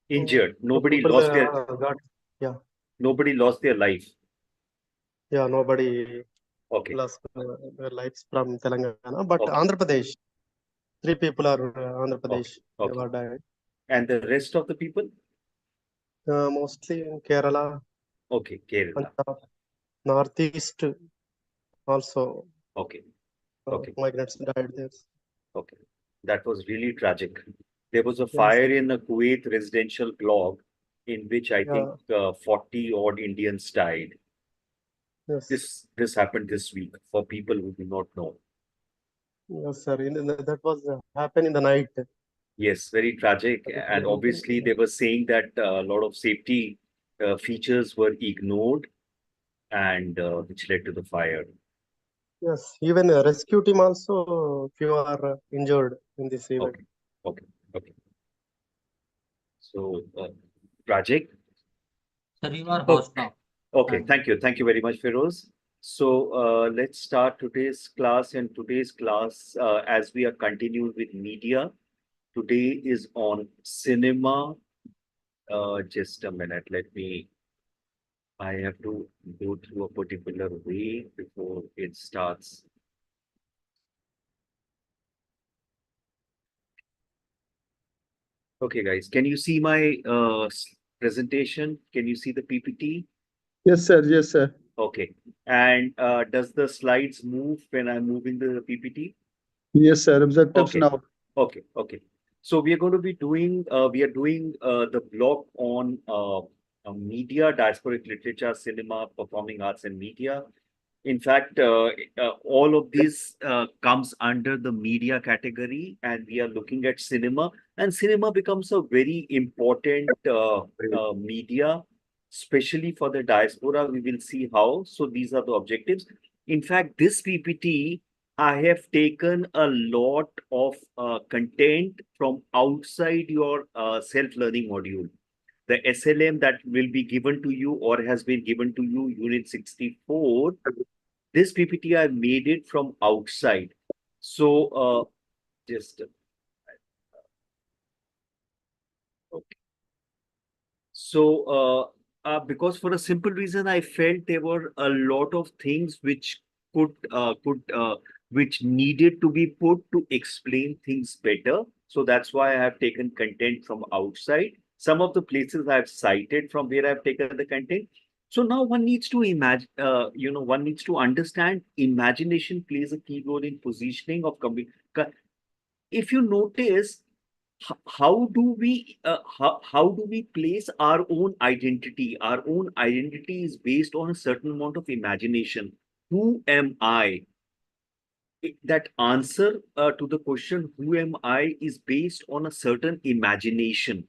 Injured. So Nobody people lost their got, yeah, nobody lost their life. yeah, nobody Okay. lost their lives from Telangana, but Okay. Andhra Pradesh, three people are Andhra Okay. Pradesh, they Okay. were died. And the rest of the people? Mostly in Kerala, Okay. Kerala. Punjab, Northeast also, Okay. Okay. migrants died there. Okay. That was really tragic. There was a Yes, fire in a Kuwait residential block in which I think yeah, 40 odd Indians died. yes, This happened this week for people who do not know. yes, sir. That was happened in the night. Yes, very tragic. And Particularly, obviously, they were saying that a lot of safety features were ignored and which led to the fire. yes, even rescue team also few are injured in this event. Okay, okay, okay. So, tragic. Sir, you are Okay, host now. okay. And Thank you very much, Feroz. So, let's start today's class. And today's class, as we are continuing with media, today is on cinema. Just a minute. I have to go through a particular way before it starts. Okay, guys, can you see my presentation? Can you see the PPT? Yes, sir. Yes, sir. Okay. And does the slides move when I'm moving the PPT? Yes, sir. Objectives Okay. now. Okay. Okay. So we are going to be doing, we are doing the block on media, diasporic literature, cinema, performing arts and media. In fact, all of this comes under the media category, and we are looking at cinema. And cinema becomes a very important media, especially for the diaspora. We will see how. So these are the objectives. In fact, this PPT, I have taken a lot of content from outside your self-learning module. The SLM that will be given to you or has been given to you, Unit 64, this PPT, I made it from outside. So just okay. So because for a simple reason, I felt there were a lot of things which could which needed to be put to explain things better. So that's why I have taken content from outside. Some of the places I've cited from where I've taken the content. So now one needs to imagine, one needs to understand imagination plays a key role in positioning of community. If you notice, how do we how do we place our own identity? Our own identity is based on a certain amount of imagination. Who am I? That answer to the question, who am I, is based on a certain imagination.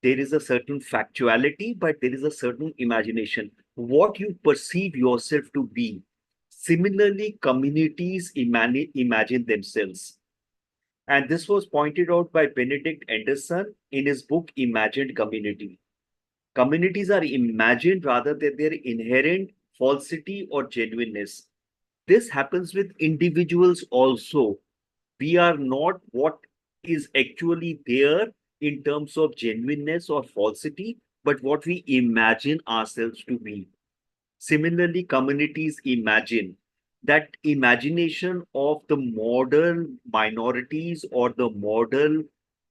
There is a certain factuality, but there is a certain imagination. What you perceive yourself to be. Similarly, communities imagine themselves. And this was pointed out by Benedict Anderson in his book Imagined Community. Communities are imagined rather than their inherent falsity or genuineness. This happens with individuals also. We are not what is actually there in terms of genuineness or falsity, but what we imagine ourselves to be. Similarly, communities imagine. That imagination of the model minorities or the model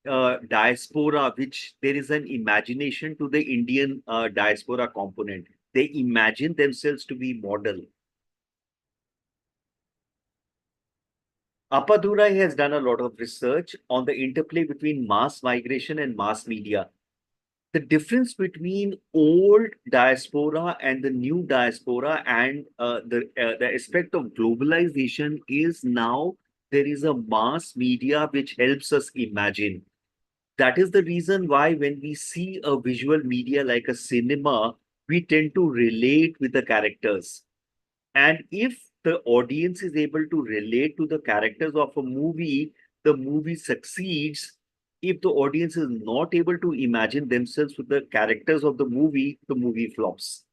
diaspora, which there is an imagination to the Indian diaspora component. They imagine themselves to be model. Appadurai has done a lot of research on the interplay between mass migration and mass media. The difference between old diaspora and the new diaspora and the aspect of globalization is now there is a mass media which helps us imagine. That is the reason why when we see a visual media like a cinema, we tend to relate with the characters. And if the audience is able to relate to the characters of a movie, the movie succeeds. If the audience is not able to imagine themselves with the characters of the movie flops.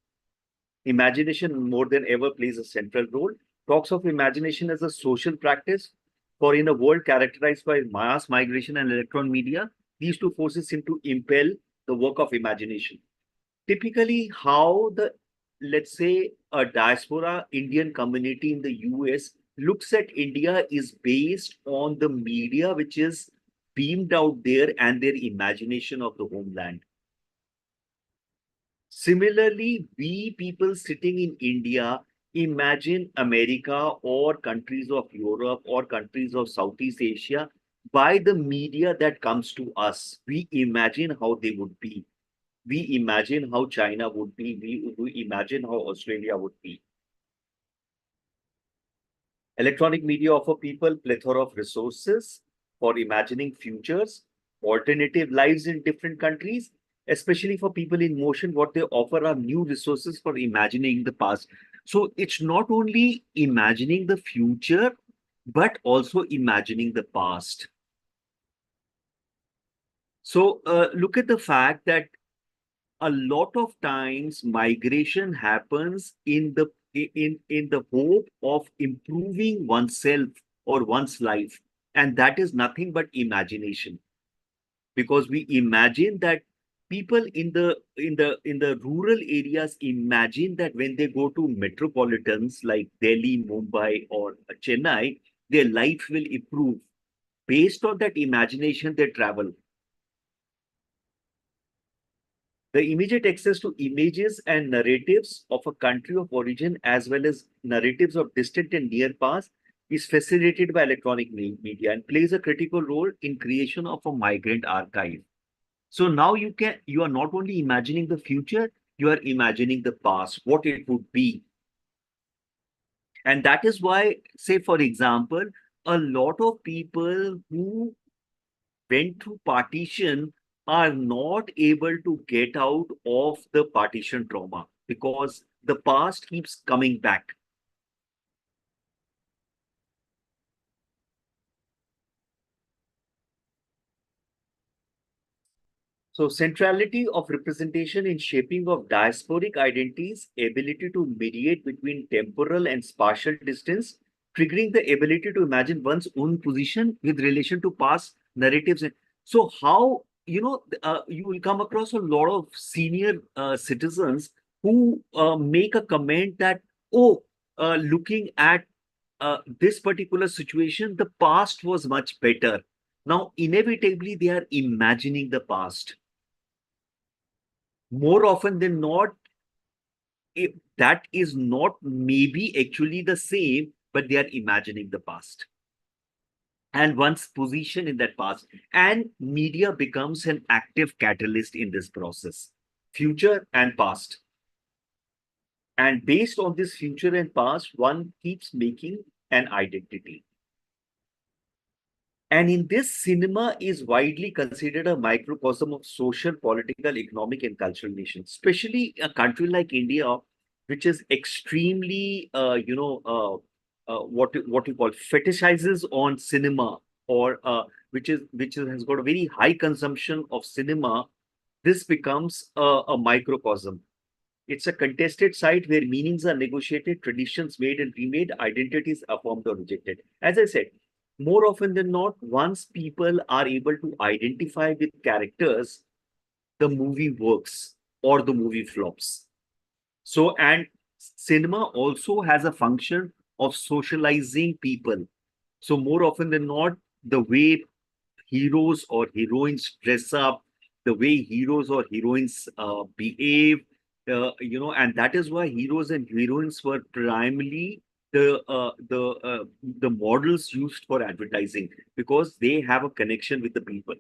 Imagination more than ever plays a central role. Talks of imagination as a social practice. For in a world characterized by mass migration and electron media, these two forces seem to impel the work of imagination. Typically, how the, let's say, a diaspora Indian community in the US looks at India is based on the media which is beamed out there and their imagination of the homeland. Similarly, we people sitting in India imagine America or countries of Europe or countries of Southeast Asia by the media that comes to us. We imagine how they would be. We imagine how China would be. We imagine how Australia would be. Electronic media offer people plethora of resources for imagining futures, alternative lives in different countries, especially for people in motion. What they offer are new resources for imagining the past. So it's not only imagining the future, but also imagining the past. So look at the fact that a lot of times migration happens in the hope of improving oneself or one's life, and that is nothing but imagination, because we imagine that people in the rural areas imagine that when they go to metropolitans like Delhi, Mumbai, or Chennai, their life will improve. Based on that imagination, they travel. The immediate access to images and narratives of a country of origin, as well as narratives of distant and near past, is facilitated by electronic media and plays a critical role in creation of a migrant archive. So now you are not only imagining the future, you are imagining the past, what it would be. And that is why, say, for example, a lot of people who went through partition are not able to get out of the partition trauma because the past keeps coming back. So centrality of representation in shaping of diasporic identities, ability to mediate between temporal and spatial distance, triggering the ability to imagine one's own position with relation to past narratives. So how, you will come across a lot of senior citizens who make a comment that, oh, looking at this particular situation, the past was much better. Now, inevitably, they are imagining the past. More often than not, if that is not maybe actually the same, but they are imagining the past and one's position in that past. And media becomes an active catalyst in this process, future and past. And based on this future and past, one keeps making an identity. And in this, cinema is widely considered a microcosm of social, political, economic, and cultural nations, especially a country like India, which is extremely, what you call fetishizes on cinema, or has got a very high consumption of cinema. This becomes a microcosm. It's a contested site where meanings are negotiated, traditions made and remade, identities affirmed or rejected. As I said, more often than not, once people are able to identify with characters, the movie works or the movie flops. So, and cinema also has a function of socializing people. So, more often than not, the way heroes or heroines dress up, the way heroes or heroines behave, and that is why heroes and heroines were primarily the models used for advertising, because they have a connection with the people.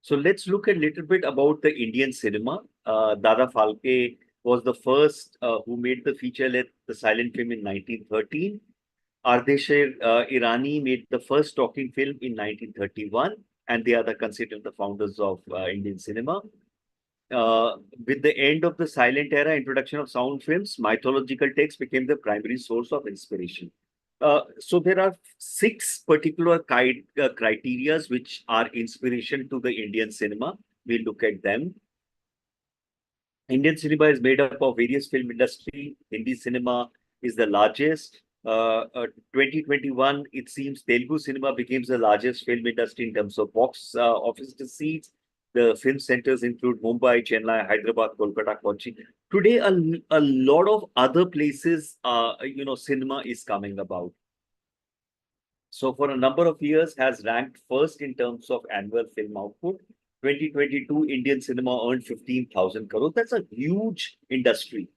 So let's look a little bit about the Indian cinema. Dada Phalke was the first who made the feature-length, the silent film in 1913. Ardeshir Irani made the first talking film in 1931, and they are considered the founders of Indian cinema. With the end of the silent era, introduction of sound films, mythological texts became the primary source of inspiration. So there are 6 particular criteria which are inspiration to the Indian cinema. We'll look at them. Indian cinema is made up of various film industry. Hindi cinema is the largest. 2021, it seems Telugu cinema becomes the largest film industry in terms of box office receipts. The film centers include Mumbai, Chennai, Hyderabad, Kolkata, Kochi. Today, a lot of other places, cinema is coming about. So for a number of years has ranked first in terms of annual film output. 2022 Indian cinema earned 15,000 crores. That's a huge industry.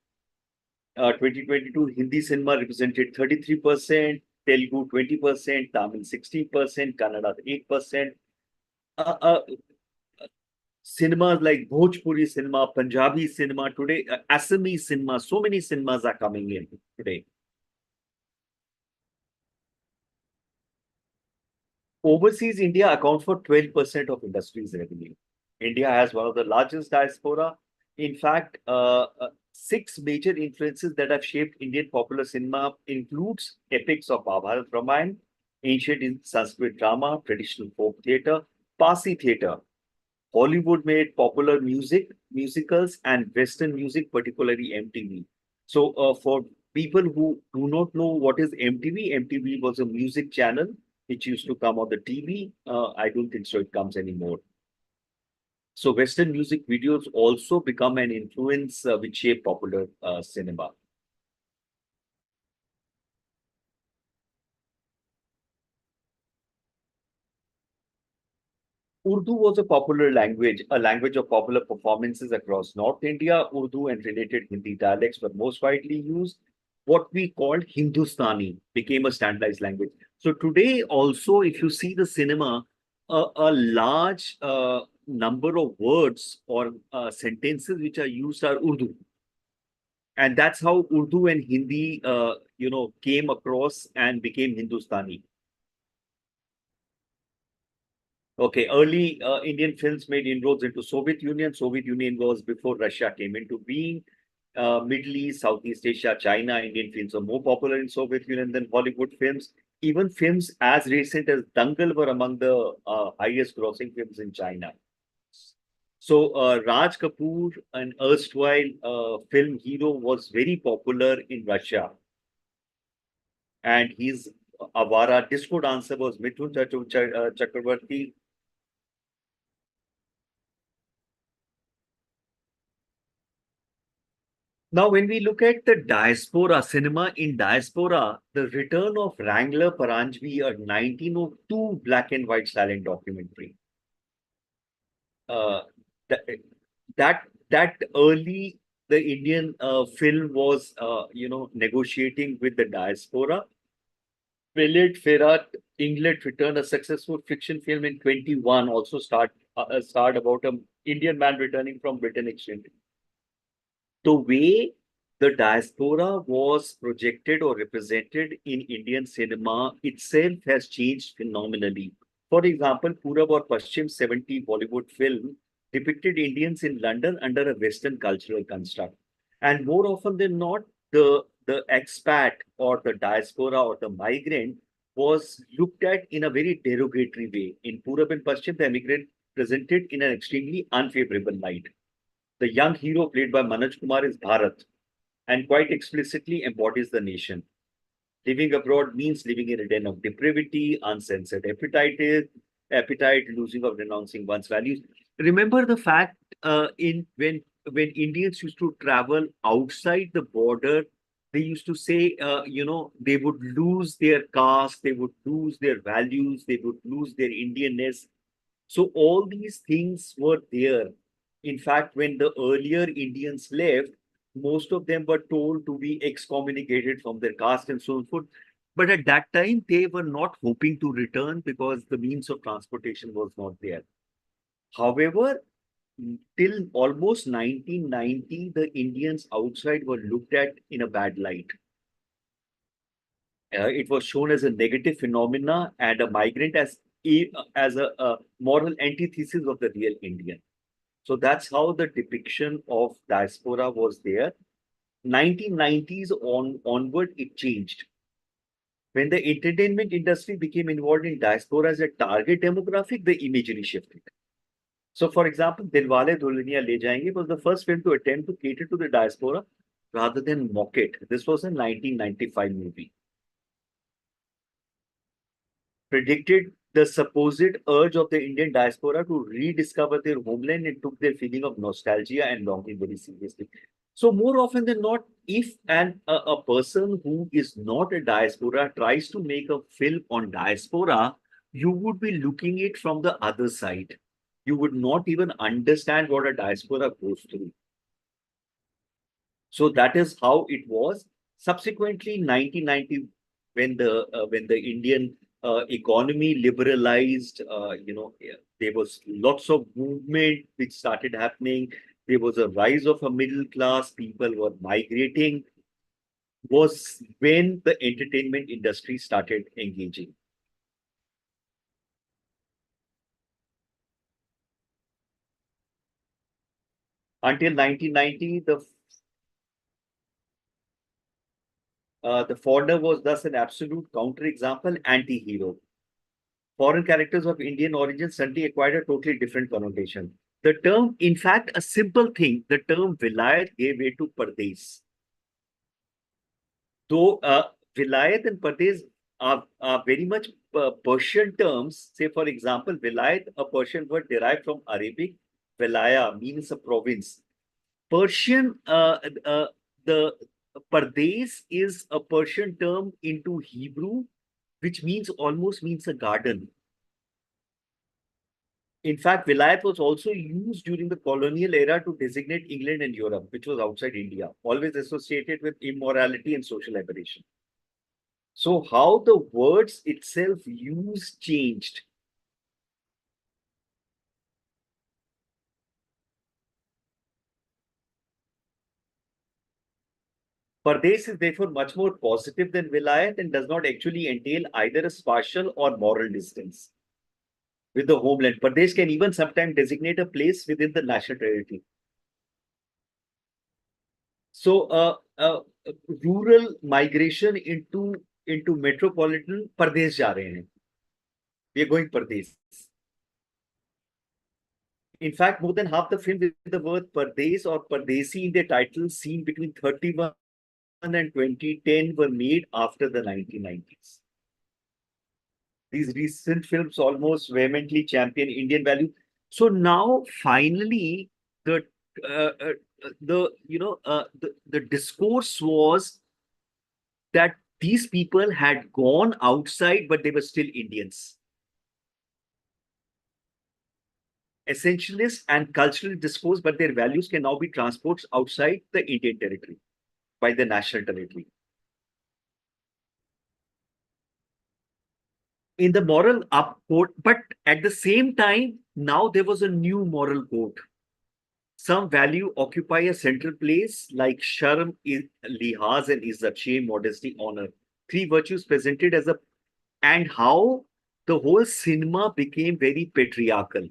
2022 Hindi cinema represented 33%, Telugu 20%, Tamil 16%, Kannada 8%. Cinemas like Bhojpuri cinema, Punjabi cinema today, Assamese cinema, so many cinemas are coming in today. Overseas India accounts for 12% of industry's revenue. India has one of the largest diaspora. In fact, six major influences that have shaped Indian popular cinema includes epics of Mahabharata Ramayana, ancient Sanskrit drama, traditional folk theatre, Parsi theatre. Hollywood made popular musicals, and Western music, particularly MTV. So, for people who do not know what is MTV, MTV was a music channel which used to come on the TV. I don't think so; it comes anymore. So, Western music videos also become an influence which shape popular cinema. Urdu was a language of popular performances across North India. Urdu and related Hindi dialects were most widely used. What we called Hindustani became a standardized language. So today, also, if you see the cinema, a large number of words or sentences which are used are Urdu. And that's how Urdu and Hindi, came across and became Hindustani. Okay, early Indian films made inroads into Soviet Union. Soviet Union was before Russia came into being. Middle East, Southeast Asia, China, Indian films are more popular in Soviet Union than Hollywood films. Even films as recent as Dangal were among the highest grossing films in China. So Raj Kapoor, an erstwhile film hero, was very popular in Russia. And his Avara disco dancer was Mithun Chakravarti. Now, when we look at the diaspora, cinema in diaspora, the return of Wrangler Paranjvi, a 1902 black and white silent documentary. Uh, that, that early, the Indian film was, negotiating with the diaspora. Brilliant Ferrat, England returned a successful fiction film in 21, also starred about an Indian man returning from Britain exchange. The way the diaspora was projected or represented in Indian cinema itself has changed phenomenally. For example, Purab or Paschim 70 Bollywood film depicted Indians in London under a Western cultural construct. And more often than not, the expat or the diaspora or the migrant was looked at in a very derogatory way. In Purab and Paschim, the immigrant presented in an extremely unfavorable light. The young hero played by Manoj Kumar is Bharat and quite explicitly embodies the nation. Living abroad means living in a den of depravity, uncensored appetite, losing of renouncing one's values. Remember the fact in when Indians used to travel outside the border, they used to say, they would lose their caste, they would lose their values, they would lose their Indianness. So all these things were there. In fact, when the earlier Indians left, most of them were told to be excommunicated from their caste and so forth. But at that time, they were not hoping to return because the means of transportation was not there. However, till almost 1990, the Indians outside were looked at in a bad light. It was shown as a negative phenomena and a migrant as a moral antithesis of the real Indian. So that's how the depiction of diaspora was there. 1990s onward, it changed. When the entertainment industry became involved in diaspora as a target demographic, the imagery shifted. So, for example, Dilwale Dulhaniya Le Jayenge was the first film to attempt to cater to the diaspora rather than mock it. This was a 1995 movie. predicted the supposed urge of the Indian diaspora to rediscover their homeland and took their feeling of nostalgia and longing very seriously. So more often than not, if a person who is not a diaspora tries to make a film on diaspora, you would be looking it from the other side. You would not even understand what a diaspora goes through. So that is how it was. Subsequently, 1990, when the Indian economy liberalized, there was lots of movement which started happening. There was a rise of a middle class. People were migrating. Was when the entertainment industry started engaging. Until 1990, the foreigner was thus an absolute counterexample, anti-hero. Foreign characters of Indian origin suddenly acquired a totally different connotation. The term, in fact, a simple thing, the term vilayat gave way to pardes. Though vilayat and pardes are very much Persian terms. Say, for example, vilayat, a Persian word derived from Arabic. Vilaya means a province. Persian, the Pardes is a Persian term into Hebrew, which means almost means a garden. In fact, Vilayat was also used during the colonial era to designate England and Europe, which was outside India, always associated with immorality and social aberration. So, how the words itself used changed. Pardes is therefore much more positive than Vilayat and does not actually entail either a spatial or moral distance with the homeland. Pardes can even sometimes designate a place within the national territory. So, rural migration into metropolitan Pardes जा रहे हैं. We are going Pardes. In fact, more than half the films with the word Pardes or Pardesi in their titles seen between 31 and 2010 were made after the 1990s. These recent films almost vehemently champion Indian value. So now, finally, the discourse was that these people had gone outside, but they were still Indians. Essentialist and culturally disposed, but their values can now be transported outside the Indian territory by the national territory. In the moral up code, but at the same time, now there was a new moral code. Some value occupy a central place, like sharm, lihaz, and izzat, shame, modesty, honor. Three virtues presented as a, and how the whole cinema became very patriarchal.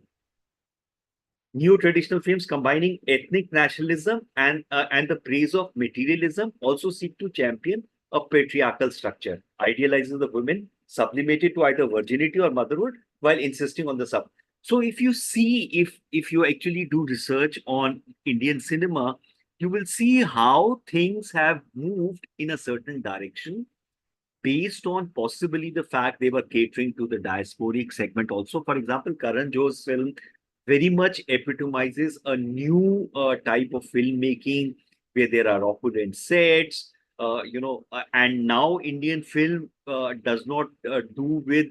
New traditional films combining ethnic nationalism and the praise of materialism also seek to champion a patriarchal structure, idealizes the women, sublimated to either virginity or motherhood, while insisting on the sub. So if you see, if you actually do research on Indian cinema, you will see how things have moved in a certain direction based on possibly the fact they were catering to the diasporic segment also. For example, Karan Johar's film very much epitomizes a new type of filmmaking where there are opulent sets, and now Indian film does not do with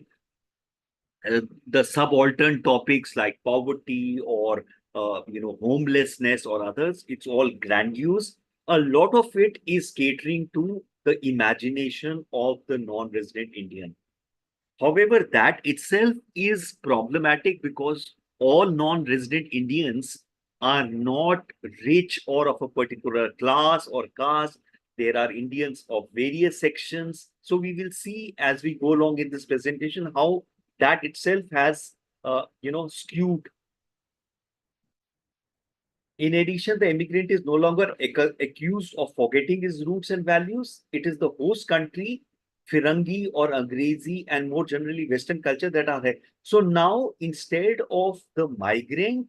the subaltern topics like poverty or homelessness or others. It's all grandiose. A lot of it is catering to the imagination of the non-resident Indian. However, that itself is problematic because all non-resident Indians are not rich or of a particular class or caste. There are Indians of various sections. So we will see as we go along in this presentation how that itself has, skewed. In addition, the immigrant is no longer accused of forgetting his roots and values. It is the host country, Firangi or Angrezi, and more generally Western culture that are there. So now, instead of the migrant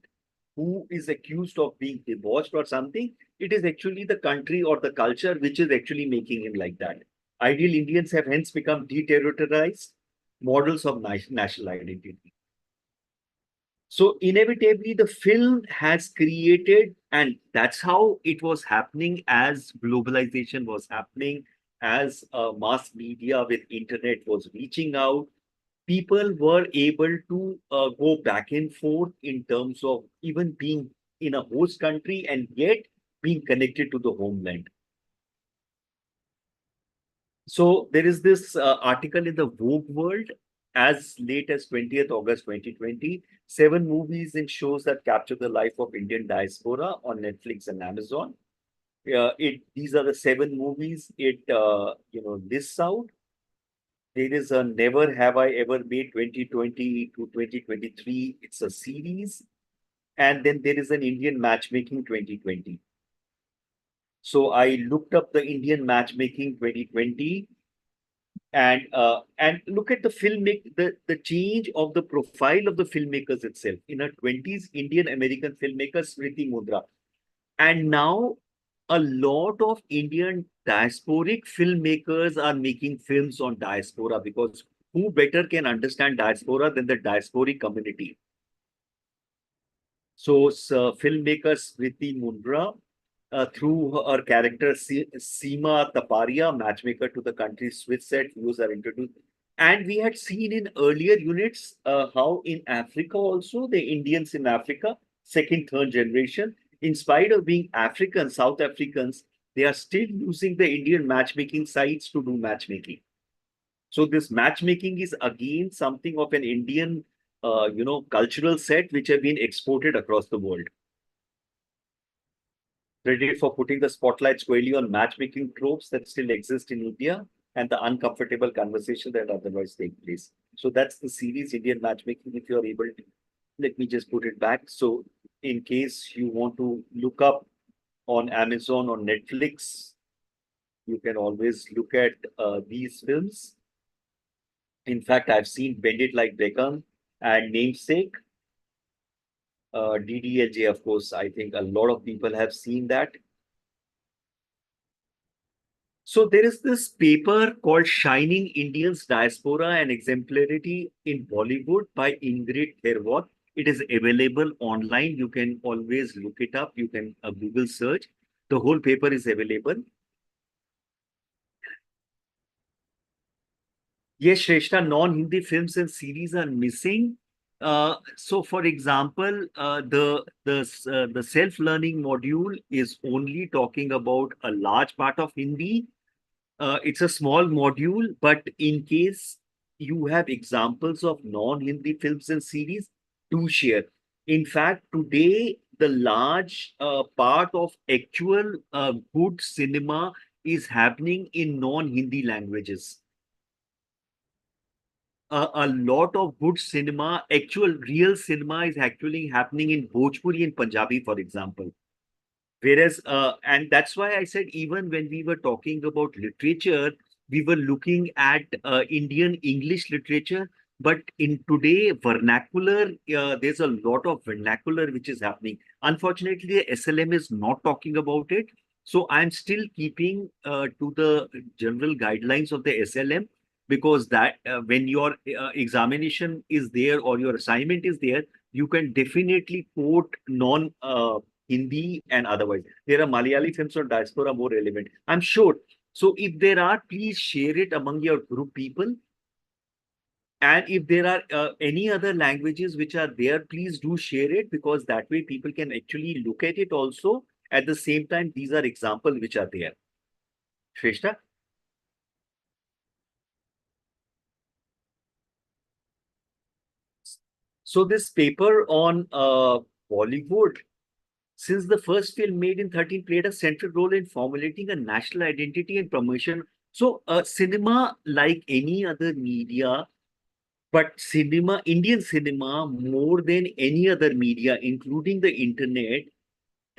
who is accused of being debauched or something, it is actually the country or the culture which is actually making him like that. Ideal Indians have hence become deterritorialized. models of national identity. So inevitably, the film has created, and that's how it was happening as globalization was happening, as mass media with internet was reaching out. People were able to go back and forth in terms of even being in a host country and yet being connected to the homeland. So there is this article in the Vogue World as late as 20th August 2020, 7 movies and shows that capture the life of Indian diaspora on Netflix and Amazon. These are the 7 movies it lists out. There is a Never Have I Ever Made 2020 to 2023. It's a series. And then there is an Indian Matchmaking 2020. So I looked up the Indian Matchmaking 2020 and look at the the change of the profile of the filmmakers itself. In her 20s, Indian American filmmaker Smriti Mundra. And now a lot of Indian diasporic filmmakers are making films on diaspora because who better can understand diaspora than the diasporic community? So, filmmaker Smriti Mundra, through her character Seema Taparia, matchmaker to the country's Swiss set, views are introduced. And we had seen in earlier units how in Africa also, the Indians in Africa, second, third generation, in spite of being African, South Africans, they are still using the Indian matchmaking sites to do matchmaking. So this matchmaking is again something of an Indian, cultural set which have been exported across the world. Credit for putting the spotlight squarely on matchmaking tropes that still exist in India and the uncomfortable conversation that otherwise take place. So that's the series Indian Matchmaking. If you're able to, let me just put it back. So in case you want to look up on Amazon or Netflix, you can always look at these films. In fact, I've seen Bend It Like Beckham and Namesake. DDLJ, of course, I think a lot of people have seen that. So there is this paper called Shining Indians Diaspora and Exemplarity in Bollywood by Ingrid Therwoth. It is available online. You can always look it up. You can Google search. The whole paper is available. Yes, Shrestha, non-Hindi films and series are missing. So, for example, the self-learning module is only talking about a large part of Hindi. It's a small module, but in case you have examples of non-Hindi films and series, do share. In fact, today the large part of actual good cinema is happening in non-Hindi languages. A lot of good cinema, actual real cinema is actually happening in Bhojpuri and Punjabi, for example. Whereas, and that's why I said, even when we were talking about literature, we were looking at Indian English literature. But in today, vernacular, there's a lot of vernacular which is happening. Unfortunately, the SLM is not talking about it. So I'm still keeping to the general guidelines of the SLM because that when your examination is there or your assignment is there, you can definitely quote non Hindi and otherwise. There are Malayali films on diaspora more relevant, I'm sure. So if there are, please share it among your group people. And if there are any other languages which are there, please do share it because that way people can actually look at it also. At the same time, these are examples which are there. Shrestha? So this paper on Bollywood, since the first film made in 13 played a central role in formulating a national identity and promotion. So cinema, like any other media, but cinema, Indian cinema, more than any other media, including the internet,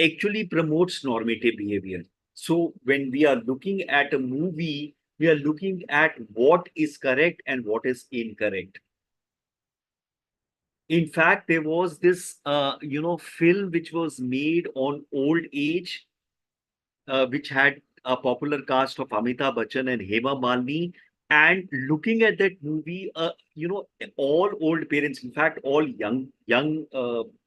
actually promotes normative behavior. So when we are looking at a movie, we are looking at what is correct and what is incorrect. In fact, there was this, film which was made on old age, which had a popular cast of Amitabh Bachchan and Hema Malini. And looking at that movie, all old parents, in fact, all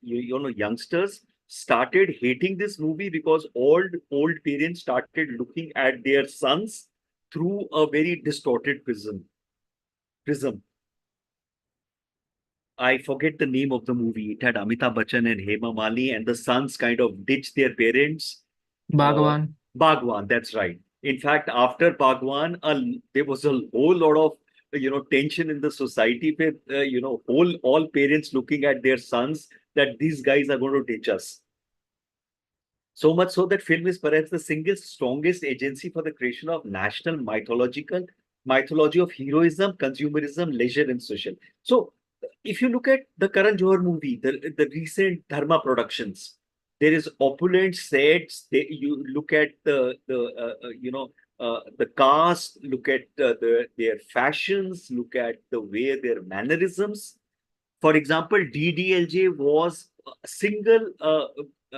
youngsters started hating this movie because old parents started looking at their sons through a very distorted prism. I forget the name of the movie. It had Amitabh Bachchan and Hema Mali, and the sons kind of ditched their parents. Uh, Bhagwan. Bhagwan, that's right. In fact, after Bhagwan, there was a whole lot of tension in the society with all parents looking at their sons that these guys are going to ditch us. So much so that film is perhaps the single strongest agency for the creation of national mythology of heroism, consumerism, leisure, and social. So, if you look at the Karan Johar movie, the recent Dharma productions, there is opulent sets. You look at the cast, look at their fashions, look at the way their mannerisms. For example, DDLJ was a single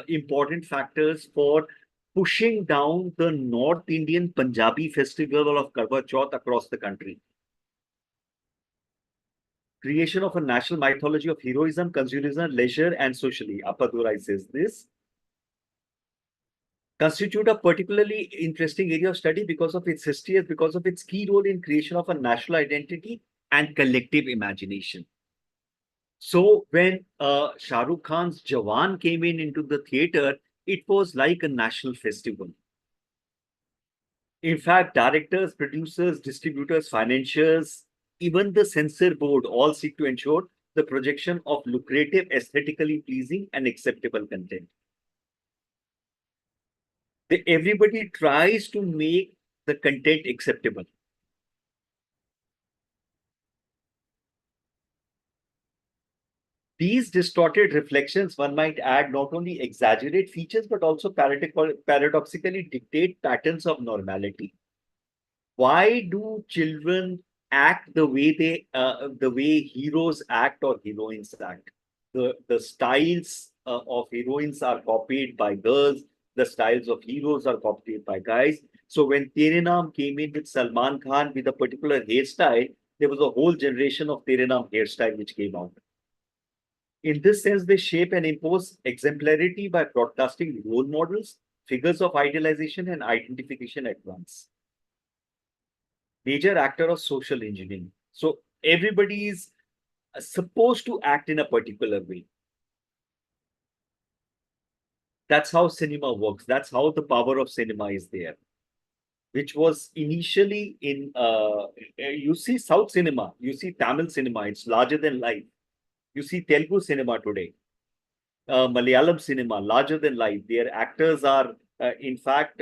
important factors for pushing down the North Indian Punjabi festival of Karwa Chauth across the country. Creation of a national mythology of heroism, consumerism, leisure, and socially. Appadurai says this constitute a particularly interesting area of study because of its history and because of its key role in creation of a national identity and collective imagination. So when Shah Rukh Khan's Jawan came into the theater, it was like a national festival. In fact, directors, producers, distributors, financiers, even the censor board all seek to ensure the projection of lucrative, aesthetically pleasing, and acceptable content. Everybody tries to make the content acceptable. These distorted reflections, one might add, not only exaggerate features but also paradoxically dictate patterns of normality. Why do children act the way heroes act or heroines act? The styles of heroines are copied by girls. The styles of heroes are copied by guys. So when Tere Naam came in with Salman Khan with a particular hairstyle, there was a whole generation of Tere Naam hairstyle which came out. In this sense, they shape and impose exemplarity by broadcasting role models, figures of idealization and identification at once. Major actor of social engineering. So everybody is supposed to act in a particular way. That's how cinema works. That's how the power of cinema is there, which was initially in, you see South cinema, you see Tamil cinema, it's larger than life. You see Telugu cinema today, Malayalam cinema, larger than life. Their actors are, in fact,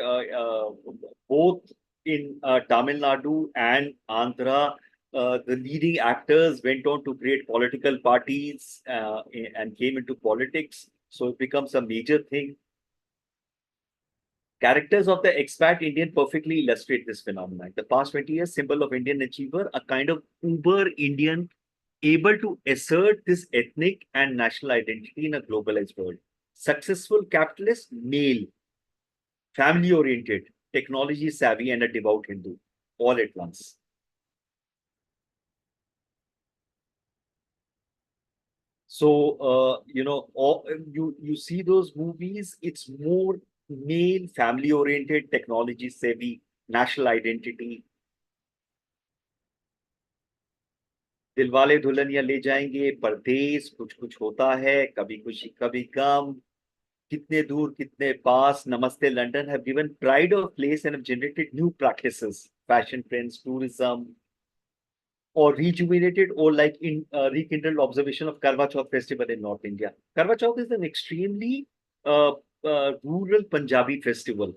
both in Tamil Nadu and Andhra. The leading actors went on to create political parties and came into politics. So it becomes a major thing. Characters of the expat Indian perfectly illustrate this phenomenon. The past 20 years, symbol of Indian achiever, a kind of uber Indian able to assert this ethnic and national identity in a globalized world. Successful capitalist, male, family oriented, technology savvy, and a devout Hindu, all at once. So, you see those movies, it's more male, family oriented, technology savvy, national identity. Dilwale Dulhania ले जाएंगे, परदेस, कुछ कुछ होता है, कभी खुशी कभी गम, kitne dur, kitne paas, Namaste London have given pride of place and have generated new practices, fashion trends, tourism, or rejuvenated or like in rekindled observation of Karwa Chauth festival in North India. Karwa Chauth is an extremely rural Punjabi festival.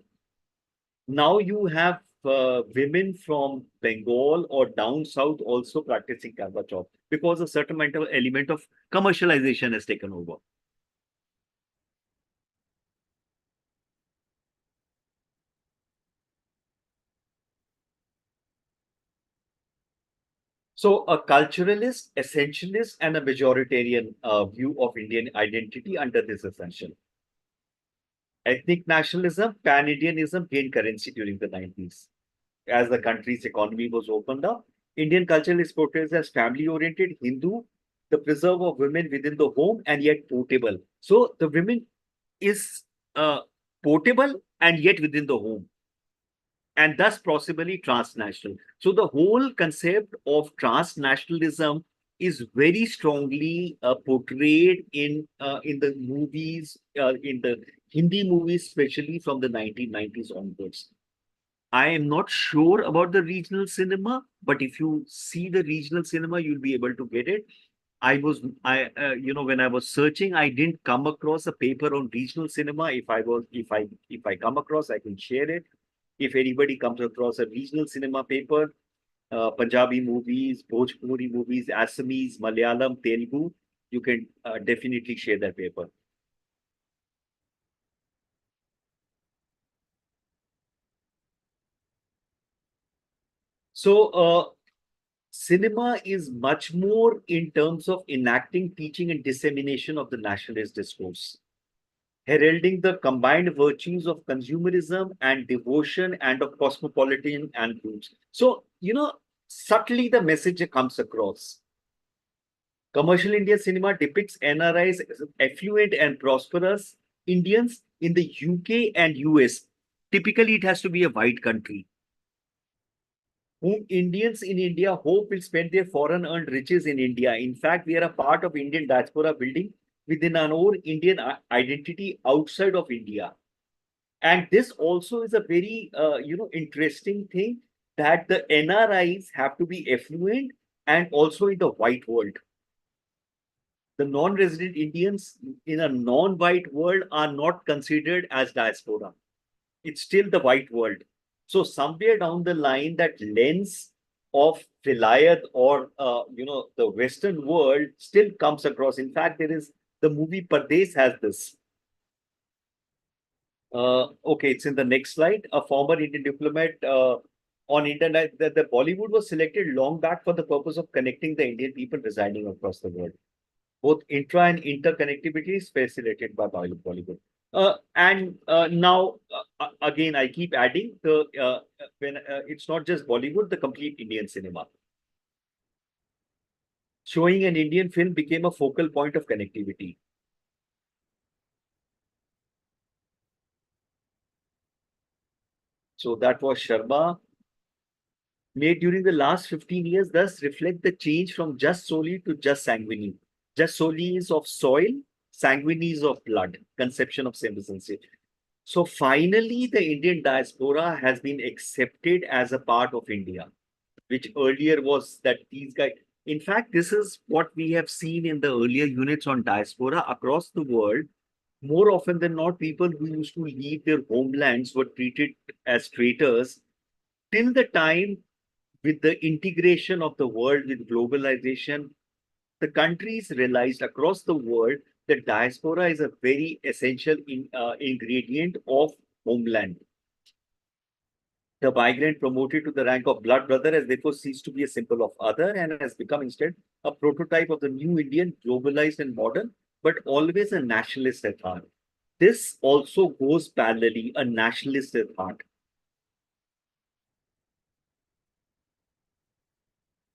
Now you have women from Bengal or down south also practicing Karwa Chauth because a certain element of commercialization has taken over. So, a culturalist, essentialist, and a majoritarian view of Indian identity under this assumption. Ethnic nationalism, pan-Indianism gained currency during the 90s. as the country's economy was opened up. Indian culture is portrayed as family-oriented, Hindu, the preserve of women within the home, and yet portable. So the women is portable and yet within the home, and thus possibly transnational. So the whole concept of transnationalism is very strongly portrayed in the movies, in the Hindi movies, especially from the 1990s onwards. I am not sure about the regional cinema, but if you see the regional cinema, you'll be able to get it. When I was searching, I didn't come across a paper on regional cinema. If I come across, I can share it. If anybody comes across a regional cinema paper, Punjabi movies, Bhojpuri movies, Assamese, Malayalam, Telugu, you can definitely share that paper. So, cinema is much more in terms of enacting, teaching, and dissemination of the nationalist discourse, heralding the combined virtues of consumerism and devotion and of cosmopolitan and roots. So, subtly the message comes across. Commercial Indian cinema depicts NRIs as affluent and prosperous Indians in the UK and US. Typically, it has to be a white country, whom Indians in India hope will spend their foreign earned riches in India. In fact, we are a part of Indian diaspora building within our own Indian identity outside of India. And this also is a very, interesting thing, that the NRIs have to be affluent and also in the white world. The non-resident Indians in a non-white world are not considered as diaspora. It's still the white world. So somewhere down the line, that lens of Vilayat or the Western world still comes across. In fact, there is the movie Pardes has this. Okay, it's in the next slide. A former Indian diplomat on internet that the Bollywood was selected long back for the purpose of connecting the Indian people residing across the world. Both intra and interconnectivity is facilitated by Bollywood. And now, again, I keep adding when it's not just Bollywood, the complete Indian cinema. Showing an Indian film became a focal point of connectivity. So that was Sharma. Made during the last 15 years, thus reflect the change from just solely to just sanguine. Just solely is of soil, sanguine is of blood, conception of citizenship. So finally, the Indian diaspora has been accepted as a part of India, which earlier was that these guys. In fact, this is what we have seen in the earlier units on diaspora across the world. More often than not, people who used to leave their homelands were treated as traitors till the time with the integration of the world with globalization. The countries realized across the world that diaspora is a very essential ingredient of homeland. The migrant promoted to the rank of blood brother has therefore ceased to be a symbol of other and has become instead a prototype of the new Indian, globalized and modern, but always a nationalist at heart. This also goes parallelly, a nationalist at heart.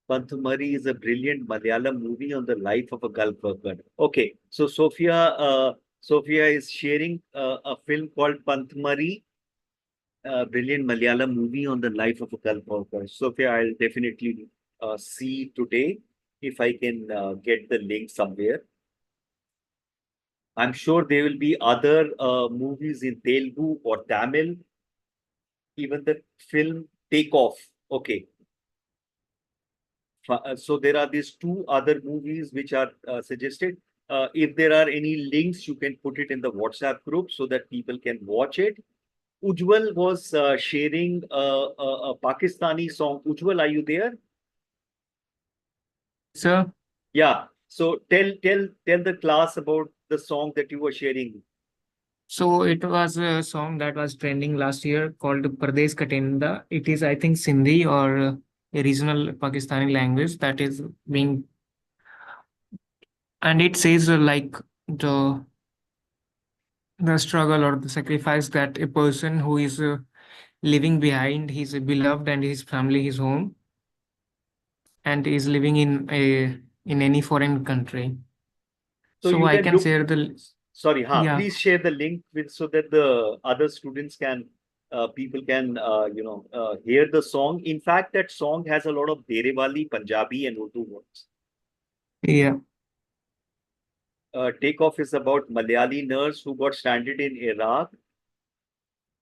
Panthamari is a brilliant Malayalam movie on the life of a Gulf worker. Okay, so Sophia is sharing a film called Panthamari, a brilliant Malayalam movie on the life of a Gulf worker. Sophia, I'll definitely see today if I can get the link somewhere. I'm sure there will be other movies in Telugu or Tamil. Even the film Take Off. Okay, so there are these two other movies which are suggested. If there are any links, you can put it in the WhatsApp group so that people can watch it. Ujwal was sharing a Pakistani song. Ujwal, are you there? Sir, Yeah. So tell the class about the song that you were sharing. so it was a song that was trending last year called Pardes Katinda. It is, I think, Sindhi or a regional Pakistani language that is being, and it says like the struggle or the sacrifice that a person who is leaving behind his beloved and his family, his home, and is living in any foreign country. So So you I can can look. share the Sorry, yeah. please share the link with so that the other students can, people can, hear the song. In fact, that song has a lot of Derewali, Punjabi, and Urdu words. Yeah. Takeoff is about Malayali nurse who got stranded in Iraq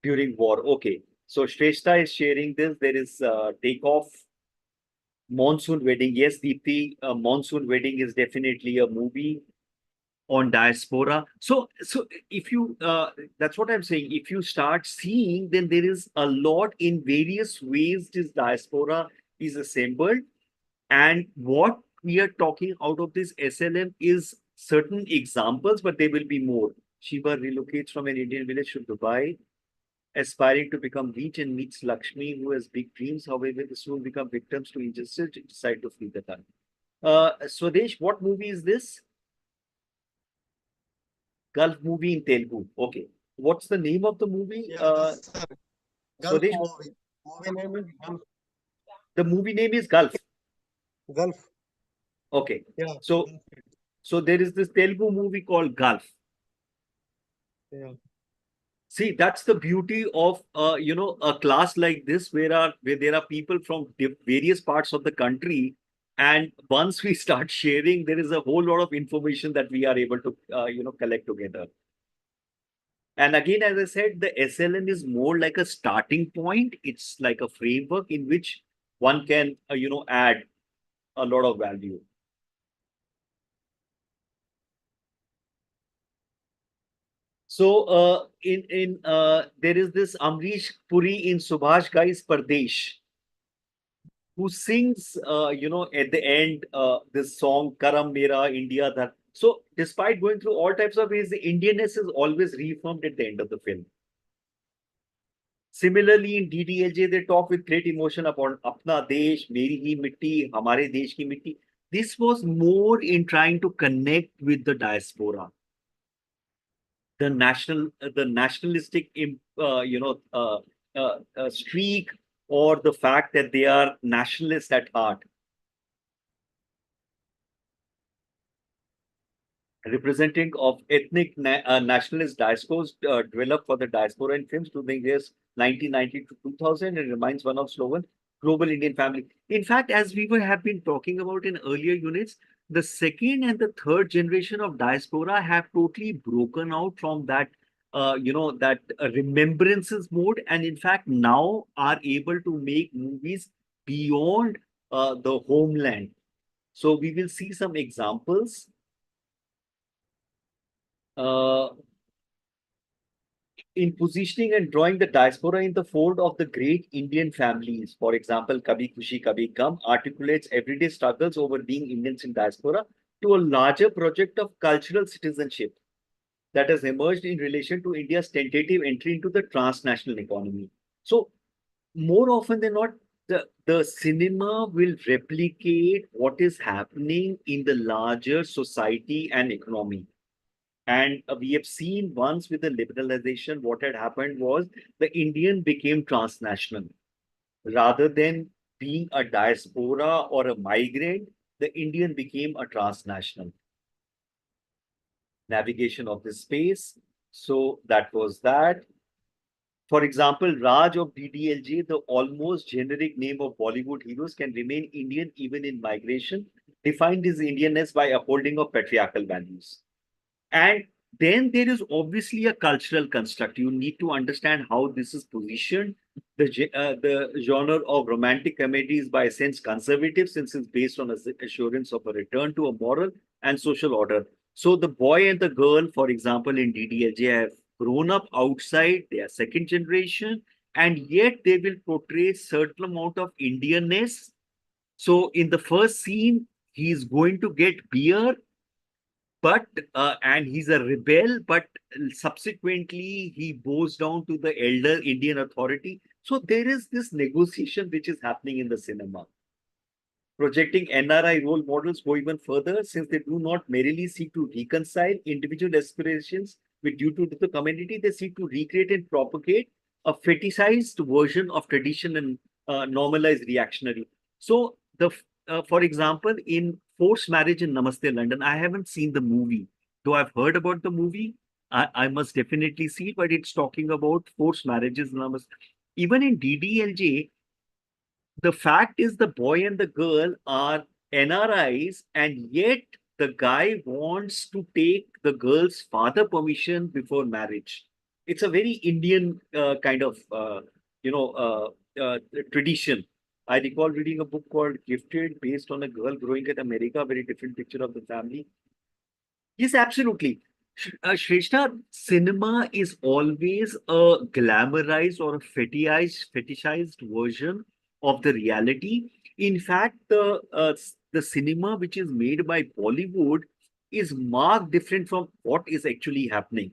during war. Okay, so Shrestha is sharing this. There is Takeoff, Monsoon Wedding. Yes, Deepthi, Monsoon Wedding is definitely a movie on diaspora. So if you, that's what I'm saying. If you start seeing, then there is a lot in various ways this diaspora is assembled. And what we are talking out of this SLM is certain examples, but there will be more. Shiva relocates from an Indian village to Dubai, aspiring to become rich, and meets Lakshmi, who has big dreams. However, they soon become victims to injustice, decide to flee the country. Swadesh, what movie is this? Gulf movie in Telugu. Okay. What's the name of the movie? Yes, sir. Gulf Swadesh, movie. Movie name is Gulf. the movie name is Gulf. Gulf. Okay. Yeah. So, Gulf. so there is this Telugu movie called Gulf. Yeah. See, that's the beauty of a class like this where there are people from various parts of the country, and once we start sharing, there is a whole lot of information that we are able to collect together. And again, as I said, the SLM is more like a starting point. It's like a framework in which one can add a lot of value. So in there is this Amrish Puri in Subhash Guy's Pardesh, who sings at the end this song Karam Mera India Dhar. So despite going through all types of ways, the Indianness is always reaffirmed at the end of the film. Similarly, in DDLJ, they talk with great emotion about Apna Desh, Meri Hi Mitti, Hamare Desh Ki Mitti. This was more in trying to connect with the diaspora, the nationalistic, streak, or the fact that they are nationalists at heart. Representing of ethnic nationalist diasporas developed for the diaspora in films to the years 1990 to 2000, and remains one of slogan global Indian family. In fact, as we have been talking about in earlier units, the second and the third generation of diaspora have totally broken out from that remembrances mode, and in fact now are able to make movies beyond the homeland. So we will see some examples. Uh, in positioning and drawing the diaspora in the fold of the great Indian families. For example, Kabhi Khushi Kabhi Gum articulates everyday struggles over being Indians in diaspora to a larger project of cultural citizenship that has emerged in relation to India's tentative entry into the transnational economy. So, more often than not, the cinema will replicate what is happening in the larger society and economy. And we have seen once with the liberalization, what had happened was the Indian became transnational. Rather than being a diaspora or a migrant, the Indian became a transnational. Navigation of the space. So that was that. For example, Raj of DDLJ, the almost generic name of Bollywood heroes, can remain Indian even in migration, defined his Indianness by upholding of patriarchal values. And then there is obviously a cultural construct. You need to understand how this is positioned. The genre of romantic comedy is by sense conservative, since it's based on assurance of a return to a moral and social order. So the boy and the girl, for example, in DDLJ have grown up outside, they are second generation, and yet they will portray certain amount of Indianness. So in the first scene, he is going to get beer, but and he's a rebel, but subsequently he bows down to the elder Indian authority. So there is this negotiation which is happening in the cinema. Projecting NRI role models go even further, since they do not merely seek to reconcile individual aspirations with duty to the community, they seek to recreate and propagate a fetishized version of tradition and normalized reactionary. So for example, in Forced Marriage in Namaste London, I haven't seen the movie, though I've heard about the movie. I must definitely see it, but it's talking about forced marriages in Namaste. Even in DDLJ, the fact is the boy and the girl are NRIs, and yet the guy wants to take the girl's father permission before marriage. It's a very Indian kind of you know tradition. I recall reading a book called Gifted, based on a girl growing in America, very different picture of the family. Yes, absolutely. Shrestha, cinema is always a glamorized or a fetishized version of the reality. In fact, the cinema which is made by Bollywood is marked different from what is actually happening.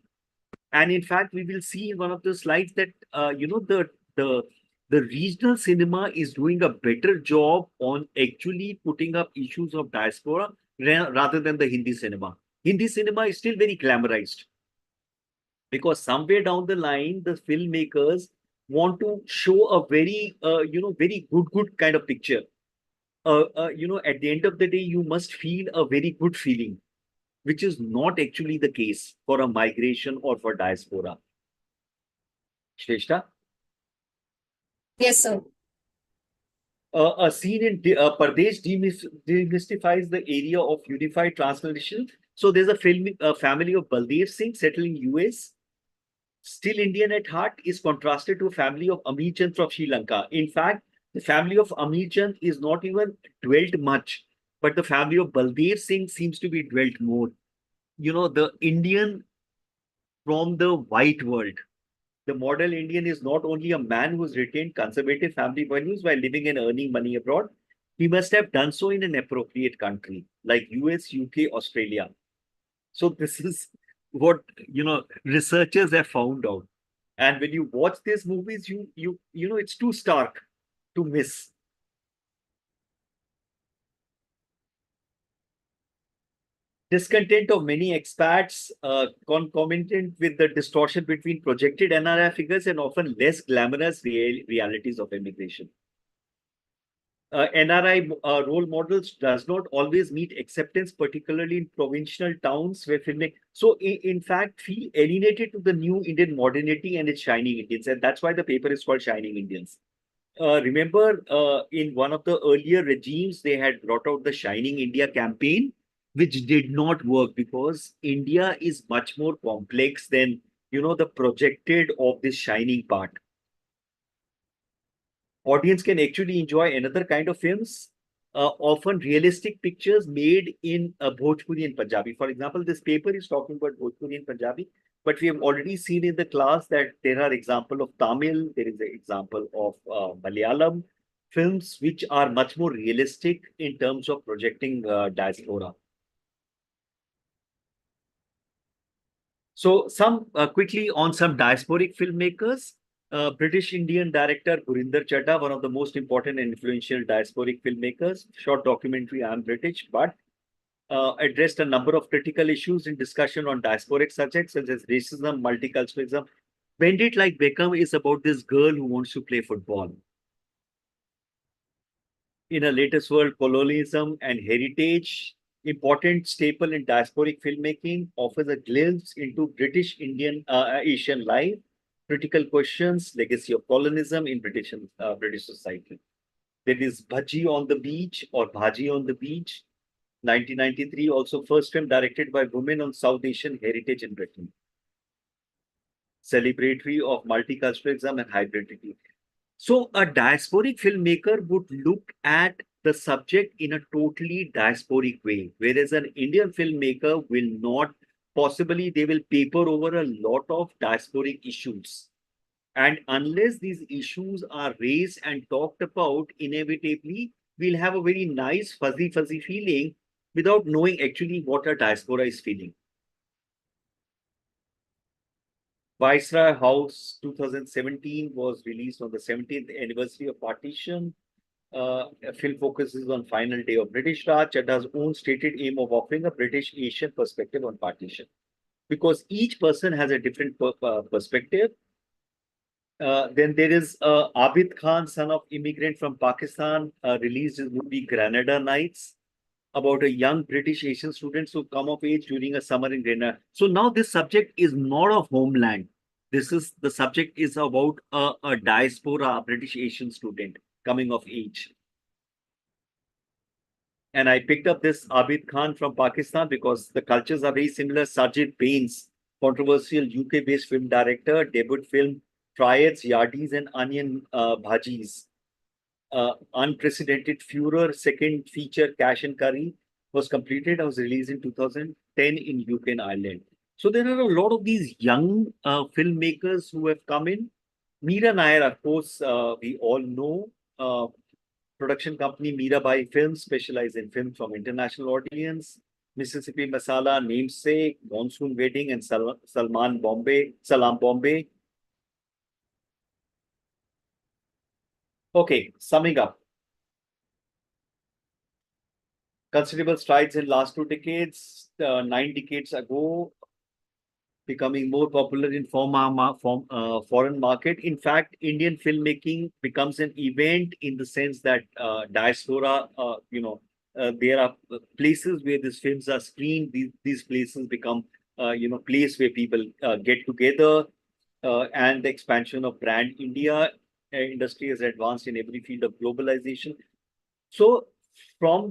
And in fact, we will see in one of the slides that the the regional cinema is doing a better job on actually putting up issues of diaspora rather than the Hindi cinema. Hindi cinema is still very glamorized because somewhere down the line, the filmmakers want to show a very, very good kind of picture. At the end of the day, you must feel a very good feeling, which is not actually the case for a migration or for diaspora. Shrestha? Yes, sir. A scene in Pardesh demystifies the area of unified transnational. So there's a family of Baldev Singh settled in US, still Indian at heart, is contrasted to a family of Amir Chand from Sri Lanka. In fact, the family of Amir Chand is not even dwelt much, but the family of Baldev Singh seems to be dwelt more. The Indian from the white world. The model Indian is not only a man who's retained conservative family values while living and earning money abroad, he must have done so in an appropriate country like US, UK, Australia. So this is what researchers have found out. And when you watch these movies, it's too stark to miss. Discontent of many expats, concomitant with the distortion between projected NRI figures and often less glamorous realities of immigration. NRI role models does not always meet acceptance, particularly in provincial towns where filming. So, in fact, feel alienated to the new Indian modernity and its shining Indians, and that's why the paper is called Shining Indians. Remember, in one of the earlier regimes, they had brought out the Shining India campaign, which did not work because India is much more complex than the projected of this shining part. Audience can actually enjoy another kind of films, often realistic pictures made in Bhojpuri and Punjabi. For example, this paper is talking about Bhojpuri and Punjabi, but we have already seen in the class that there are examples of Tamil, there is an example of Malayalam films, which are much more realistic in terms of projecting diaspora. So some quickly on some diasporic filmmakers. British Indian director Gurinder Chadha, one of the most important and influential diasporic filmmakers, short documentary I'm British, but addressed a number of critical issues in discussion on diasporic subjects such as racism, multiculturalism. Bend It Like Beckham is about this girl who wants to play football. In a latest world, colonialism and heritage, important staple in diasporic filmmaking, offers a glimpse into British Indian Asian life, critical questions, legacy of colonialism in British society. There is Bhaji on the Beach or Bhaji on the Beach, 1993, also first film directed by women on South Asian heritage in Britain. Celebratory of multiculturalism and hybridity. So a diasporic filmmaker would look at the subject in a totally diasporic way, whereas an Indian filmmaker will not, possibly they will paper over a lot of diasporic issues. And unless these issues are raised and talked about, inevitably, we'll have a very nice, fuzzy feeling without knowing actually what a diaspora is feeling. Viceroy House 2017 was released on the 17th anniversary of partition. A film focuses on final day of British Raj. Chadha's own stated aim of offering a British Asian perspective on partition. Because each person has a different perspective. Then there is Abid Khan, son of immigrant from Pakistan, released his movie Granada Nights about a young British Asian students who come of age during a summer in Grenada. So now this subject is not of homeland. This is the subject is about a diaspora, a British Asian student coming of age. And I picked up this Abid Khan from Pakistan because the cultures are very similar. Sajid Bains, controversial UK-based film director, debut film Triads, Yardis, and Onion Bhajis. Unprecedented Furor, second feature Cash and Curry, was completed and was released in 2010 in UK and Ireland. So there are a lot of these young filmmakers who have come in. Meera Nair, of course, we all know. Production company Mirabai Films specialize in films from international audience. Mississippi Masala, Namesake, Monsoon Wedding, and Salam Bombay. Okay, summing up. Considerable strides in last 2 decades, 9 decades ago, becoming more popular in foreign market. In fact, Indian filmmaking becomes an event in the sense that diaspora, there are places where these films are screened. These places become, place where people get together, and the expansion of brand India. Industry has advanced in every field of globalization. So from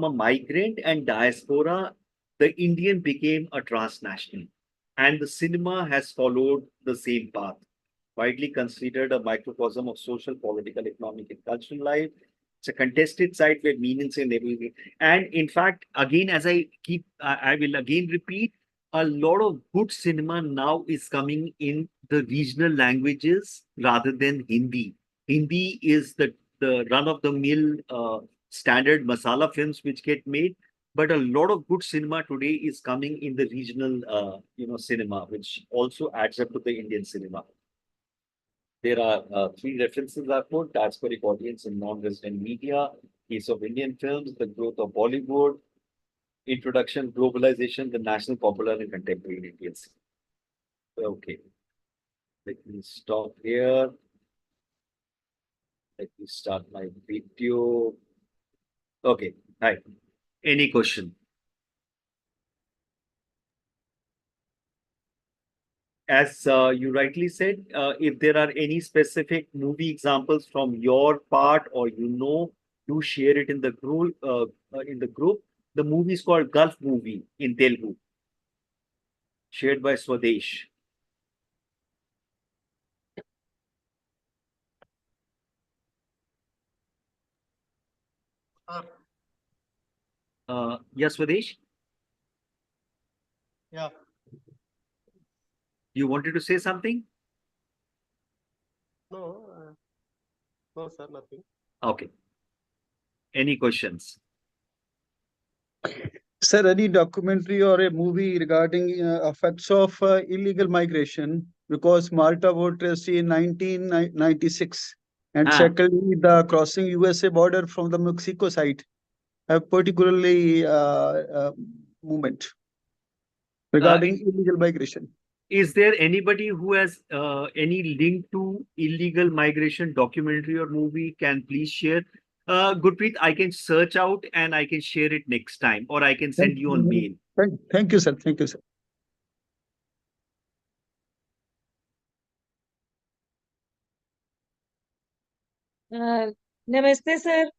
a migrant and diaspora, the Indian became a transnational, and the cinema has followed the same path. Widely considered a microcosm of social, political, economic, and cultural life. It's a contested site where meanings and everything. And in fact, again, as I will again repeat, a lot of good cinema now is coming in the regional languages rather than Hindi. Hindi is the run of the mill standard masala films which get made, but a lot of good cinema today is coming in the regional cinema, which also adds up to the Indian cinema. There are 3 references I put: diasporic audience in non-resident media, case of Indian films, the growth of Bollywood, introduction, globalization, the national, popular, and contemporary Indian cinema. Okay, let me stop here. Let me start my video. Okay, hi. Any question? As you rightly said, if there are any specific movie examples from your part or do share it in the group. The movie is called Gulf Movie in Telugu, shared by Swadesh. Yes, Swadesh, Yeah. you wanted to say something? No, no, sir, nothing. Okay. Any questions? Sir, any documentary or a movie regarding effects of illegal migration? Because Malta vote in 1996, and Ah. secondly, the crossing USA border from the Mexico side, a particularly movement regarding illegal migration. Is there anybody who has any link to illegal migration documentary or movie? Can please share? Gurpreet, I can search out and I can share it next time, or I can send you on mail. Thank you, sir. Thank you, sir. नमस्ते sir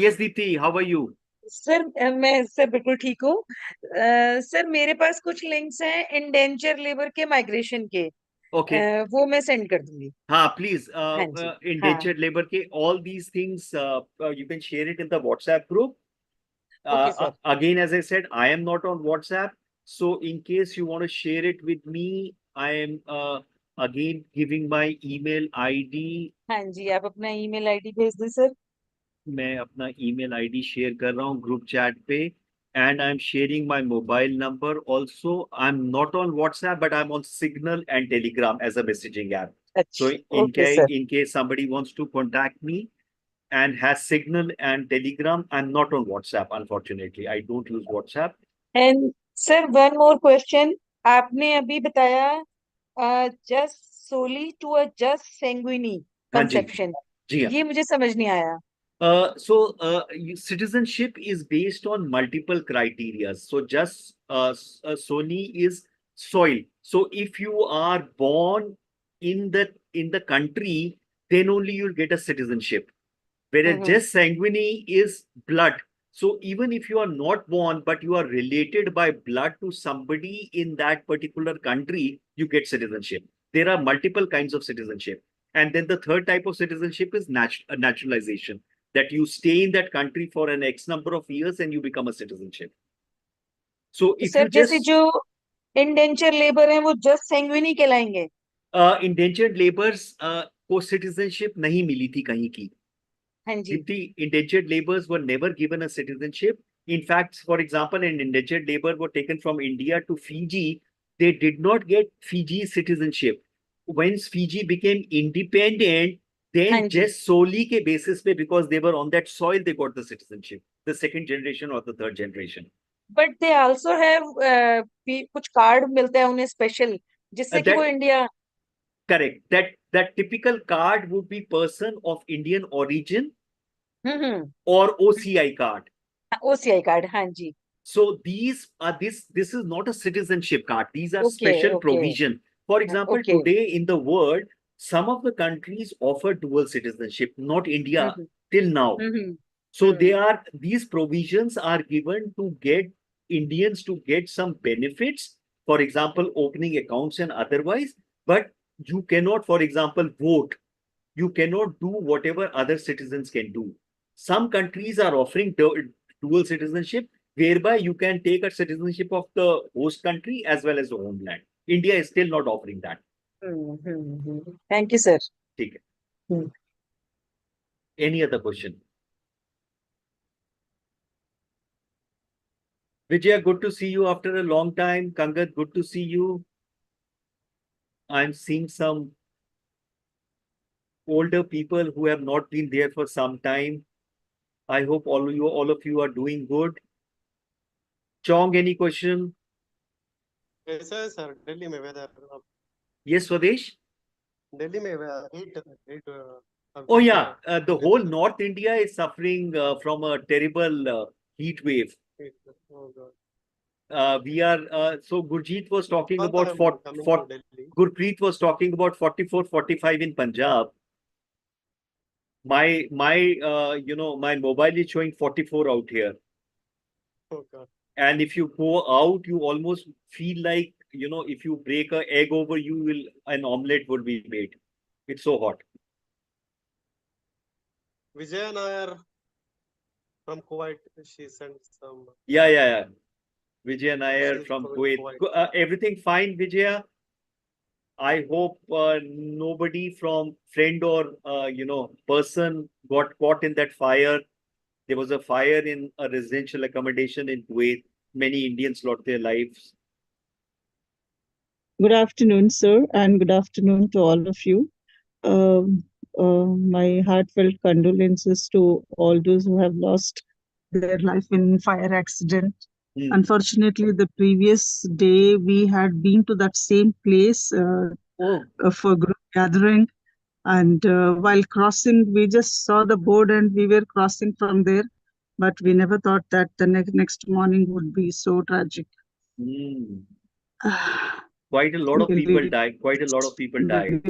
Yes, Deepthi, how are you? Sir मैं sir बिल्कुल ठीक हूँ sir मेरे पास कुछ links हैं indenture labour के migration के Okay. वो मैं सेंड कर दूंगी Please, हाँ जी, indentured labor, all these things, you can share it in the WhatsApp group. Okay, sir. Again, as I said, I am not on WhatsApp. So in case you want to share it with me, I am again giving my email ID. हाँ जी आप अपना email ID भेज दें sir मैं अपना email ID share कर रहा हूँ group chat पे, and I'm sharing my mobile number also. I'm not on WhatsApp, but I'm on Signal and Telegram as a messaging app. So okay sir in case somebody wants to contact me and has Signal and Telegram, I'm not on WhatsApp, unfortunately. I don't use WhatsApp. And sir one more question आपने अभी बताया just solely to a just sanguine हाँ जी, conception. जी हाँ. ये मुझे समझ नहीं आया. Citizenship is based on multiple criteria. So just Sony is soil. So if you are born in the country, then only you'll get a citizenship. Whereas Mhm. just sanguine is blood. So even if you are not born, but you are related by blood to somebody in that particular country, you get citizenship. There are multiple kinds of citizenship. And then the third type of citizenship is naturalization, that you stay in that country for an X number of years and you become a citizenship. So तो if sir you जैसे just जो indenture labour हैं वो just sanguine कहलाएंगे. Indentured labours को citizenship नहीं मिली थी कहीं की. हाँ जी. The indentured laborers were never given a citizenship. In fact, for example, an indentured labor were taken from India to Fiji. They did not get Fiji citizenship. Once Fiji became independent, हाँ then जी. just solely के basis पे, because they were on that soil, they got the citizenship. The second generation or the third generation. But they also have कुछ card मिलते हैं उन्हें special जिससे कि वो That India. correct. That typical card would be person of Indian origin hmm. or OCI card. OCI card. हाँ जी. So these are this is not a citizenship card. These are okay special okay provision. For example, okay. today in the world, some of the countries offer dual citizenship, not India till now. So they are these provisions are given to get Indians to get some benefits. For example, opening accounts and otherwise. But you cannot, for example, vote. You cannot do whatever other citizens can do. Some countries are offering dual citizenship, whereby you can take a citizenship of the host country as well as the homeland. India is still not offering that. Thank you sir. ठीक है. Any other question? Vijaya, good to see you after a long time. Kangat, good to see you. I'm seeing some older people who have not been there for some time. I hope all of you are doing good. Chong, any question? कैसा है sir Delhi में weather? Yes, Swadesh? Delhi में heat heat Oh yeah, the whole North India is suffering from a terrible heat wave. We are so Gurjeet was talking about Gurpreet was talking about 44, 45 in Punjab. My my mobile is showing 44 out here. And if you go out, you almost feel like, if you break an egg over, an omelette would be made. It's so hot. Vijay Nair from Kuwait, she sent some. Yeah. Vijaya Nair She's from from Kuwait. Kuwait. Everything fine, Vijaya? I hope nobody from friend or person got caught in that fire. There was a fire in a residential accommodation in Kuwait. Many Indians lost their lives. Good afternoon, sir, and good afternoon to all of you. My heartfelt condolences to all those who have lost their life in fire accident. Unfortunately, the previous day we had been to that same place for group gathering, and while crossing, we just saw the board and we were crossing from there, but we never thought that the next morning would be so tragic. Quite a lot of people died. Quite a lot of people died.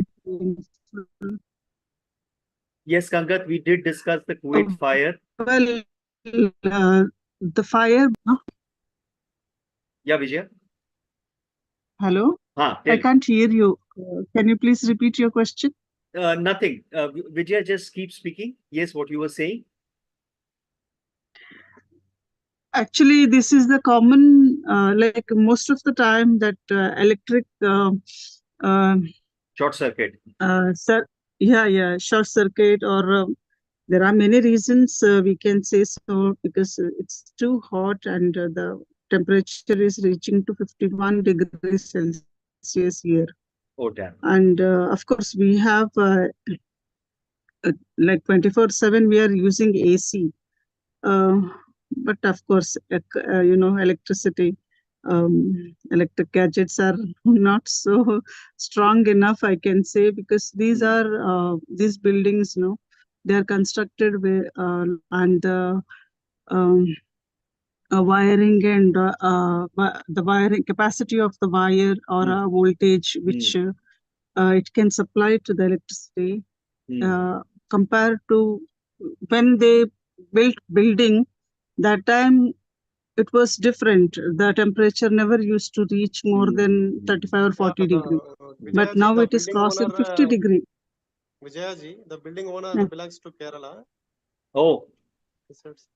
Yes, Kangat, we did discuss the Kuwait fire. Well, the fire. Yeah, Vijaya. Hello? I can't hear you. Can you please repeat your question? Nothing. Vijaya, just keep speaking. Yes, what you were saying. Actually, this is the common, like most of the time that electric short circuit. Short circuit, or there are many reasons we can say so, because it's too hot and the temperature is reaching to 51 degrees Celsius here. Oh, damn. And of course, we have like 24/7 we are using AC. But of course, electricity electric gadgets are not so strong enough, I can say, because these are these buildings, they are constructed with and um, wiring and the wiring capacity of the wire or a voltage which it can supply to the electricity compared to when they built building, that time it was different. The temperature never used to reach more than 35 or 40 degree. But Vijayaji, now the it is building crossing owner, 50 degree. Vijayaji, the building owner Yeah. belongs to Kerala. Oh, He says,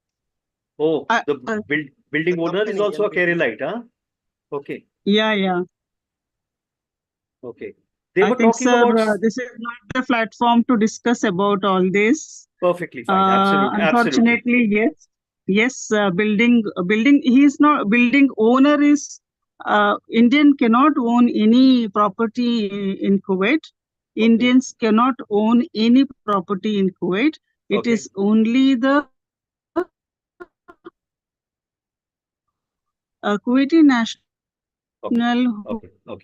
oh, I- the I- building the owner is company, also a NBT. Keralite, huh? Okay, yeah. okay. They I were think, talking sir, about this is not the platform to discuss about all this. perfectly fine. Absolutely, absolutely. Unfortunately, yes. Building. He is not building owner is Indian cannot own any property in Kuwait. Indians cannot own any property in Kuwait. It Okay. is only the Kuwaiti national who Okay.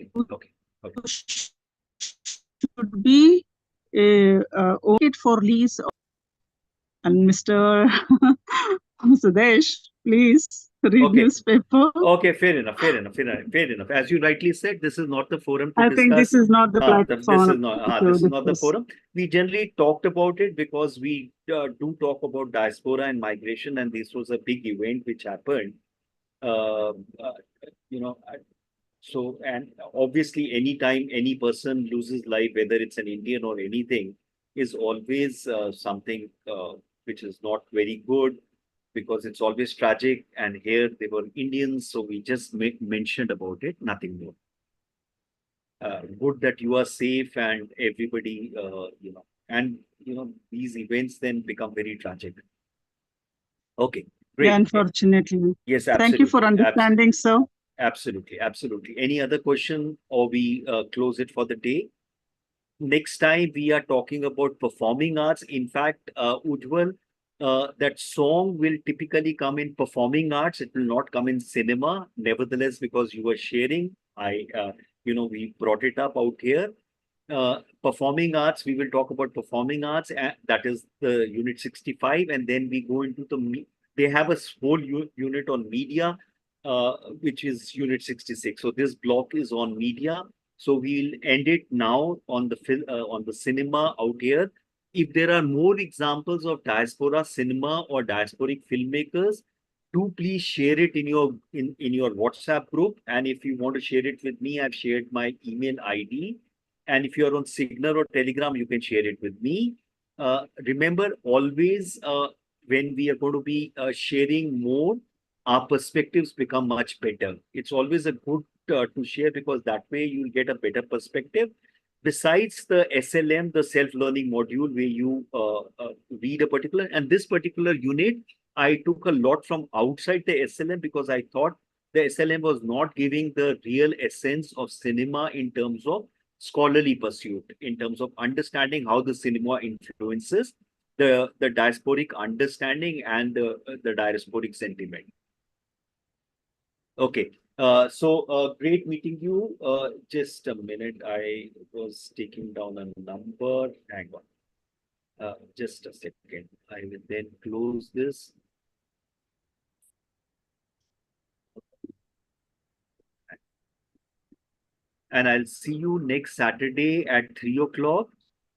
should be own it for lease. And Mr. Sudesh, please read Okay. newspaper. Okay, fair enough. As you rightly said, this is not the forum to I think this discuss. is not the This is platform not. to This is not the discuss. forum. We generally talked about it because we do talk about diaspora and migration, and this was a big event which happened. Uh, uh, you know, so and obviously, anytime any person loses life, whether it's an Indian or anything, is always something which is not very good because it's always tragic. And here they were Indians, so we just mentioned about it, nothing more. Good that you are safe and everybody, and these events then become very tragic. Okay, Yeah, great. unfortunately. Yes, Thank you for absolutely. understanding, sir. Absolutely. Any other question or we close it for the day? Next time we are talking about performing arts. In fact, Ujjwal, that song will typically come in performing arts. It will not come in cinema. Nevertheless, because you were sharing, we brought it up out here. Performing arts, we will talk about performing arts. That is the unit 65. And then we go into they have a whole unit on media, which is unit 66. So this block is on media. So we'll end it now on the cinema out here. If there are more examples of diaspora cinema or diasporic filmmakers, do please share it in your WhatsApp group. And if you want to share it with me, I've shared my email ID. And if you're on Signal or Telegram, you can share it with me. Remember, always when we are going to be sharing more, our perspectives become much better. It's always a good to share because that way you'll get a better perspective. Besides the SLM, the self-learning module where you read a particular, and this particular unit, I took a lot from outside the SLM because I thought the SLM was not giving the real essence of cinema in terms of scholarly pursuit, in terms of understanding how the cinema influences the diasporic understanding and the diasporic sentiment. Okay. Great meeting you. Just a minute. I was taking down a number. Hang on. Just a second. I will then close this. And I'll see you next Saturday at 3 o'clock.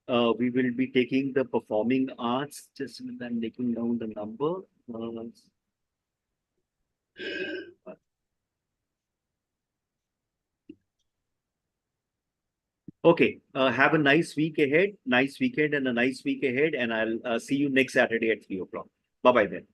We will be taking the performing arts. Just a minute, I'm taking down the number. Okay. Have a nice week ahead, nice weekend, and a nice week ahead. And I'll see you next Saturday at 3 o'clock. Bye bye then.